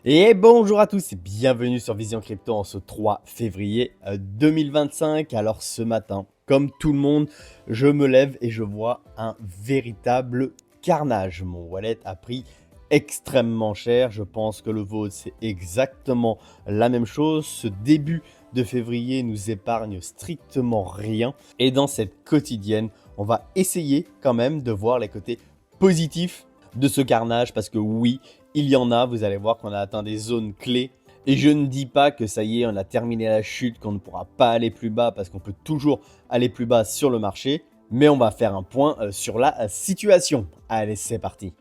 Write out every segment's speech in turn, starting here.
Et bonjour à tous et bienvenue sur Vision Crypto en ce 3 février 2025. Alors ce matin, comme tout le monde, je me lève et je vois un véritable carnage. Mon wallet a pris extrêmement cher. Je pense que le vôtre, c'est exactement la même chose. Ce début de février nous épargne strictement rien. Et dans cette quotidienne, on va essayer quand même de voir les côtés positifs de ce carnage parce que oui, il y en a, vous allez voir qu'on a atteint des zones clés. Et je ne dis pas que ça y est, on a terminé la chute, qu'on ne pourra pas aller plus bas parce qu'on peut toujours aller plus bas sur le marché. Mais on va faire un point sur la situation. Allez, c'est parti.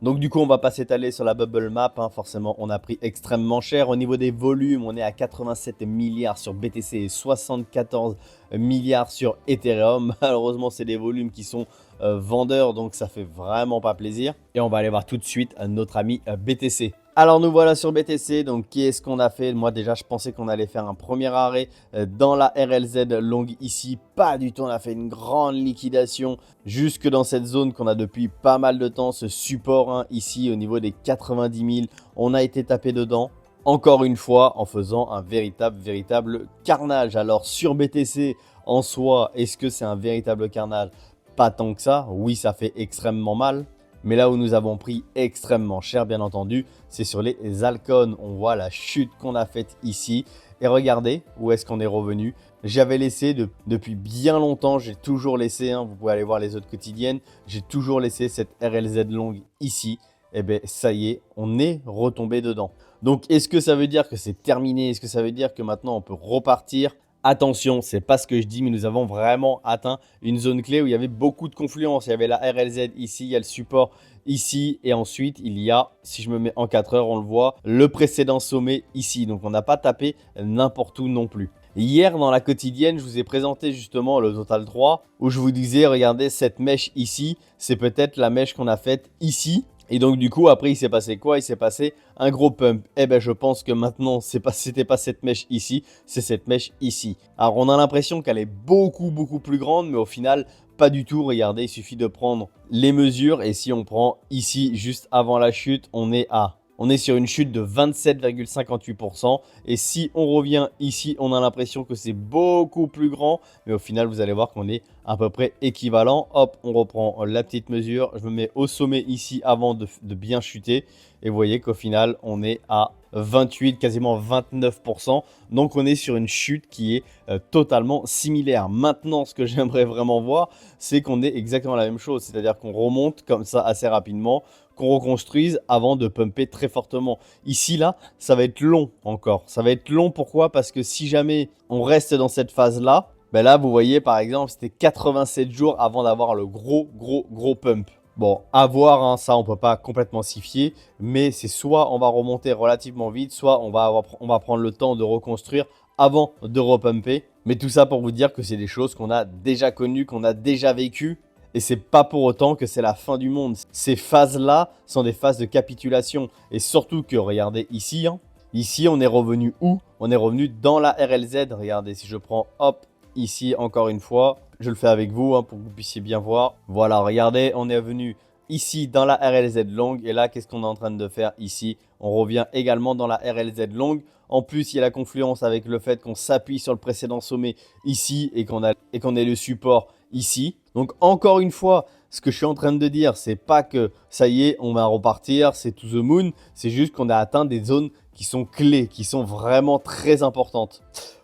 Donc du coup, on va pas s'étaler sur la bubble map, hein. Forcément, on a pris extrêmement cher. Au niveau des volumes, on est à 87 milliards sur BTC et 74 milliards sur Ethereum. Malheureusement, c'est des volumes qui sont vendeurs, donc ça fait vraiment pas plaisir. Et on va aller voir tout de suite notre ami BTC. Alors nous voilà sur BTC, donc qu'est-ce qu'on a fait? Moi déjà je pensais qu'on allait faire un premier arrêt dans la RLZ longue ici, pas du tout, on a fait une grande liquidation jusque dans cette zone qu'on a depuis pas mal de temps, ce support hein, ici au niveau des 90 000, on a été tapé dedans. Encore une fois en faisant un véritable carnage. Alors sur BTC en soi, est-ce que c'est un véritable carnage? Pas tant que ça, oui ça fait extrêmement mal. Mais là où nous avons pris extrêmement cher, bien entendu, c'est sur les altcoins. On voit la chute qu'on a faite ici. Et regardez où est-ce qu'on est revenu. J'avais laissé depuis bien longtemps, j'ai toujours laissé, hein, vous pouvez aller voir les autres quotidiennes, j'ai toujours laissé cette RLZ longue ici. Et bien ça y est, on est retombé dedans. Donc est-ce que ça veut dire que c'est terminé? Est-ce que ça veut dire que maintenant on peut repartir? Attention, c'est pas ce que je dis, mais nous avons vraiment atteint une zone clé où il y avait beaucoup de confluence. Il y avait la RLZ ici, il y a le support ici, et ensuite il y a, si je me mets en 4 heures, on le voit, le précédent sommet ici. Donc on n'a pas tapé n'importe où non plus. Hier, dans la quotidienne, je vous ai présenté justement le Total 3 où je vous disais, regardez cette mèche ici, c'est peut-être la mèche qu'on a faite ici. Et donc du coup après il s'est passé quoi? Il s'est passé un gros pump. Eh ben je pense que maintenant c'était pas cette mèche ici, c'est cette mèche ici. Alors on a l'impression qu'elle est beaucoup plus grande, mais au final pas du tout. Regardez, il suffit de prendre les mesures et si on prend ici juste avant la chute, on est sur une chute de 27,58%. Et si on revient ici, on a l'impression que c'est beaucoup plus grand. Mais au final, vous allez voir qu'on est à peu près équivalent. Hop, on reprend la petite mesure. Je me mets au sommet ici avant de bien chuter. Et vous voyez qu'au final, on est à 28, quasiment 29%. Donc, on est sur une chute qui est totalement similaire. Maintenant, ce que j'aimerais vraiment voir, c'est qu'on est exactement la même chose. C'est-à-dire qu'on remonte comme ça assez rapidement, qu'on reconstruise avant de pumper très fortement. Ici, là, ça va être long encore. Ça va être long, pourquoi? Parce que si jamais on reste dans cette phase-là, ben là, vous voyez, par exemple, c'était 87 jours avant d'avoir le gros pump. Bon, à voir, hein, ça, on ne peut pas complètement s'y fier, mais c'est soit on va remonter relativement vite, soit on va prendre le temps de reconstruire avant de repumper. Mais tout ça pour vous dire que c'est des choses qu'on a déjà connues, qu'on a déjà vécues. Et c'est pas pour autant que c'est la fin du monde. Ces phases-là sont des phases de capitulation. Et surtout que, regardez ici, hein, ici on est revenu où? On est revenu dans la RLZ. Regardez, si je prends, hop, ici encore une fois, je le fais avec vous hein, pour que vous puissiez bien voir. Voilà, regardez, on est venu ici dans la RLZ longue. Et là, qu'est-ce qu'on est en train de faire ici? On revient également dans la RLZ longue. En plus, il y a la confluence avec le fait qu'on s'appuie sur le précédent sommet ici et qu'on ait le support ici. Donc encore une fois, ce que je suis en train de dire, c'est pas que ça y est, on va repartir, c'est to the moon. C'est juste qu'on a atteint des zones qui sont clés, qui sont vraiment très importantes.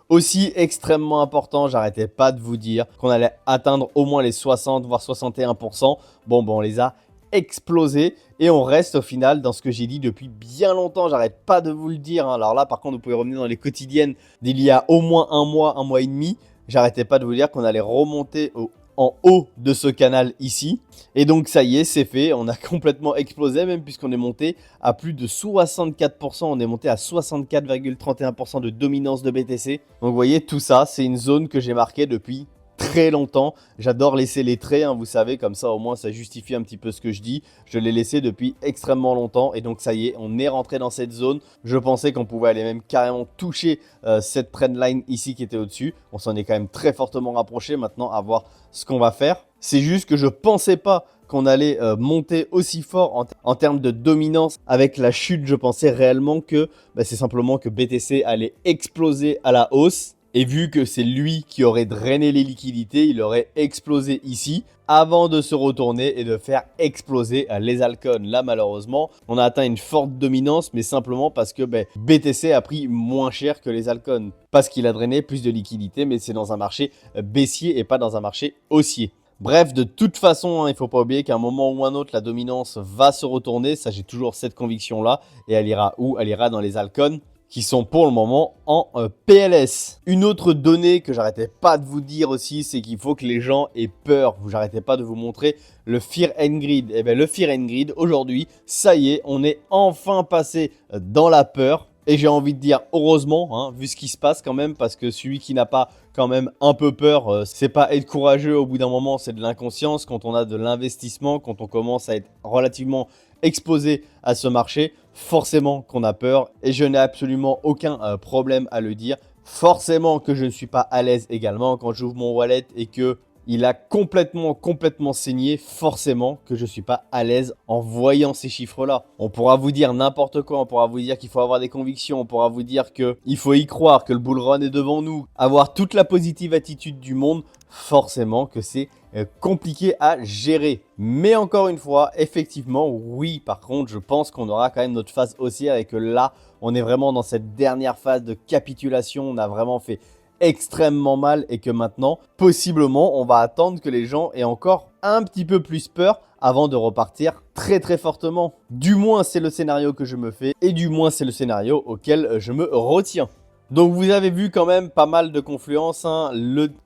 Aussi extrêmement important, j'arrêtais pas de vous dire qu'on allait atteindre au moins les 60 voire 61%. Bon, on les a explosés et on reste au final dans ce que j'ai dit depuis bien longtemps. J'arrête pas de vous le dire. Hein. Alors là, par contre, vous pouvez revenir dans les quotidiennes d'il y a au moins un mois et demi. J'arrêtais pas de vous dire qu'on allait remonter en haut de ce canal ici. Et donc ça y est, c'est fait. On a complètement explosé même puisqu'on est monté à plus de 64%. On est monté à 64,31% de dominance de BTC. Donc vous voyez, tout ça, c'est une zone que j'ai marquée depuis très longtemps. J'adore laisser les traits, hein, vous savez, comme ça au moins ça justifie un petit peu ce que je dis. Je l'ai laissé depuis extrêmement longtemps et donc ça y est, on est rentré dans cette zone. Je pensais qu'on pouvait aller même carrément toucher cette trendline ici qui était au-dessus. On s'en est quand même très fortement rapproché. Maintenant, à voir ce qu'on va faire. C'est juste que je pensais pas qu'on allait monter aussi fort en termes de dominance avec la chute. Je pensais réellement que c'est simplement que BTC allait exploser à la hausse. Et vu que c'est lui qui aurait drainé les liquidités, il aurait explosé ici avant de se retourner et de faire exploser les altcoins. Là, malheureusement, on a atteint une forte dominance, mais simplement parce que BTC a pris moins cher que les altcoins. Parce qu'il a drainé plus de liquidités, mais c'est dans un marché baissier et pas dans un marché haussier. Bref, de toute façon, il ne faut pas oublier qu'à un moment ou un autre, la dominance va se retourner. Ça, j'ai toujours cette conviction-là. Et elle ira où? Elle ira dans les altcoins qui sont pour le moment en PLS. Une autre donnée que j'arrêtais pas de vous dire aussi, c'est qu'il faut que les gens aient peur. J'arrêtais pas de vous montrer le Fear and Greed. Et bien le Fear and Greed, aujourd'hui, ça y est, on est enfin passé dans la peur. Et j'ai envie de dire heureusement, hein, vu ce qui se passe quand même, parce que celui qui n'a pas quand même un peu peur, c'est pas être courageux au bout d'un moment, c'est de l'inconscience. Quand on a de l'investissement, quand on commence à être relativement exposé à ce marché, forcément qu'on a peur. Et je n'ai absolument aucun problème à le dire. Forcément que je ne suis pas à l'aise également quand j'ouvre mon wallet et que il a complètement saigné, forcément que je ne suis pas à l'aise en voyant ces chiffres-là. On pourra vous dire n'importe quoi, on pourra vous dire qu'il faut avoir des convictions, on pourra vous dire qu'il faut y croire, que le bull run est devant nous, avoir toute la positive attitude du monde, forcément que c'est compliqué à gérer. Mais encore une fois, effectivement, oui, par contre, je pense qu'on aura quand même notre phase haussière et que là, on est vraiment dans cette dernière phase de capitulation, on a vraiment fait extrêmement mal et que maintenant, possiblement, on va attendre que les gens aient encore un petit peu plus peur avant de repartir très fortement. Du moins, c'est le scénario que je me fais et du moins, c'est le scénario auquel je me retiens. Donc, vous avez vu quand même pas mal de confluences, hein.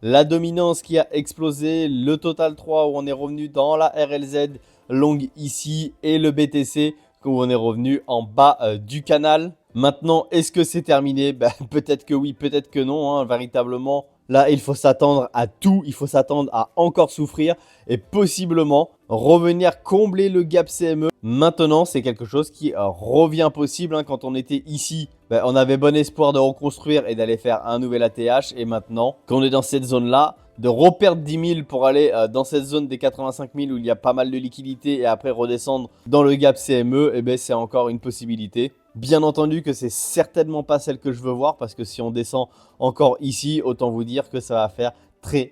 La dominance qui a explosé, le Total 3 où on est revenu dans la RLZ longue ici et le BTC où on est revenu en bas du canal. Maintenant, est-ce que c'est terminé? Peut-être que oui, peut-être que non, hein, véritablement. Là, il faut s'attendre à tout, il faut s'attendre à encore souffrir et possiblement revenir combler le gap CME. Maintenant, c'est quelque chose qui revient possible, hein. Quand on était ici, on avait bon espoir de reconstruire et d'aller faire un nouvel ATH. Et maintenant, qu'on est dans cette zone-là, de reperdre 10 000 pour aller dans cette zone des 85 000 où il y a pas mal de liquidités et après redescendre dans le gap CME, c'est encore une possibilité. Bien entendu que c'est certainement pas celle que je veux voir parce que si on descend encore ici, autant vous dire que ça va faire très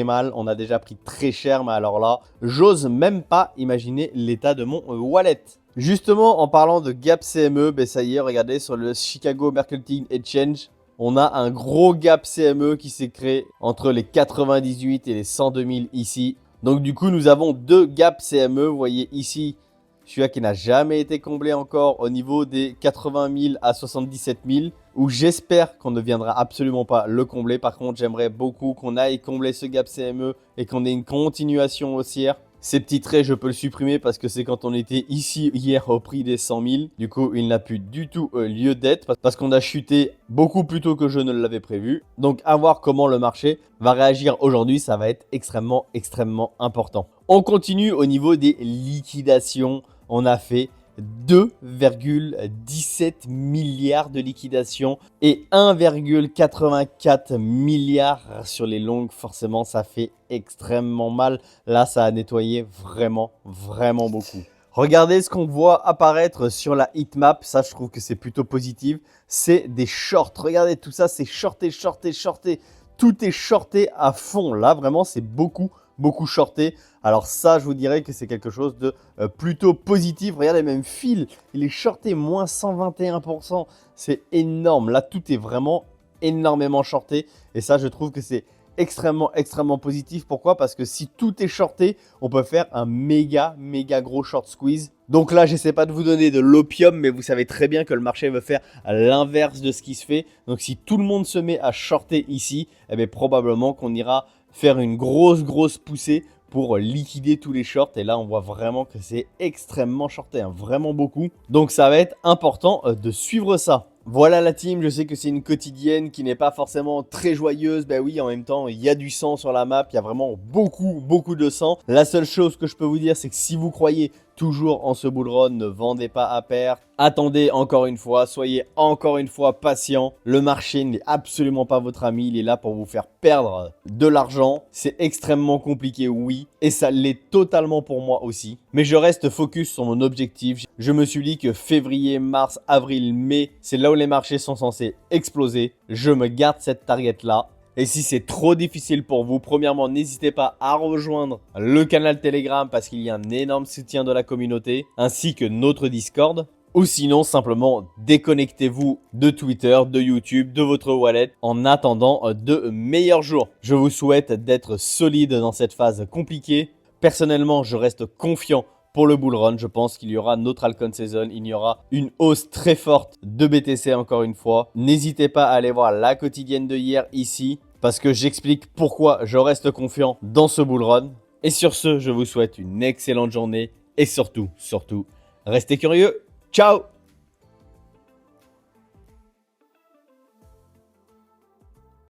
mal. On a déjà pris très cher, mais alors là, j'ose même pas imaginer l'état de mon wallet. Justement, en parlant de gap CME, ça y est, regardez sur le Chicago Mercantile Exchange, on a un gros gap CME qui s'est créé entre les 98 et les 102 000 ici. Donc du coup, nous avons deux gaps CME, vous voyez ici, celui-là qui n'a jamais été comblé encore au niveau des 80 000 à 77 000, où j'espère qu'on ne viendra absolument pas le combler. Par contre, j'aimerais beaucoup qu'on aille combler ce gap CME et qu'on ait une continuation haussière. Ces petits traits, je peux le supprimer parce que c'est quand on était ici hier au prix des 100 000. Du coup, il n'a plus du tout lieu d'être parce qu'on a chuté beaucoup plus tôt que je ne l'avais prévu. Donc, à voir comment le marché va réagir aujourd'hui, ça va être extrêmement important. On continue au niveau des liquidations. On a fait 2,17 milliards de liquidations et 1,84 milliard sur les longues. Forcément, ça fait extrêmement mal. Là, ça a nettoyé vraiment beaucoup. Regardez ce qu'on voit apparaître sur la heatmap. Ça, je trouve que c'est plutôt positif. C'est des shorts. Regardez, tout ça, c'est shorté. Tout est shorté à fond. Là, vraiment, c'est beaucoup shorté. Alors ça, je vous dirais que c'est quelque chose de plutôt positif. Regardez, même Phil, il est shorté moins 121%. C'est énorme. Là, tout est vraiment énormément shorté. Et ça, je trouve que c'est extrêmement positif. Pourquoi? Parce que si tout est shorté, on peut faire un méga gros short squeeze. Donc là, j'essaie pas de vous donner de l'opium, mais vous savez très bien que le marché veut faire l'inverse de ce qui se fait. Donc si tout le monde se met à shorter ici, probablement qu'on ira faire une grosse poussée pour liquider tous les shorts. Et là, on voit vraiment que c'est extrêmement shorté, hein, vraiment beaucoup. Donc, ça va être important de suivre ça. Voilà la team, je sais que c'est une quotidienne qui n'est pas forcément très joyeuse. Ben oui, en même temps, il y a du sang sur la map, il y a vraiment beaucoup de sang. La seule chose que je peux vous dire, c'est que si vous croyez toujours en ce bull run, ne vendez pas à perte. Attendez encore une fois, soyez encore une fois patient. Le marché n'est absolument pas votre ami, il est là pour vous faire perdre de l'argent. C'est extrêmement compliqué, oui, et ça l'est totalement pour moi aussi. Mais je reste focus sur mon objectif. Je me suis dit que février, mars, avril, mai, c'est là où les marchés sont censés exploser. Je me garde cette target là. Et si c'est trop difficile pour vous, premièrement, n'hésitez pas à rejoindre le canal Telegram parce qu'il y a un énorme soutien de la communauté, ainsi que notre Discord. Ou sinon, simplement déconnectez-vous de Twitter, de YouTube, de votre wallet en attendant de meilleurs jours. Je vous souhaite d'être solide dans cette phase compliquée. Personnellement, je reste confiant pour le bull run. Je pense qu'il y aura notre Alcon Season. Il y aura une hausse très forte de BTC encore une fois. N'hésitez pas à aller voir la quotidienne de hier ici parce que j'explique pourquoi je reste confiant dans ce bull run. Et sur ce, je vous souhaite une excellente journée et surtout, restez curieux. Ciao!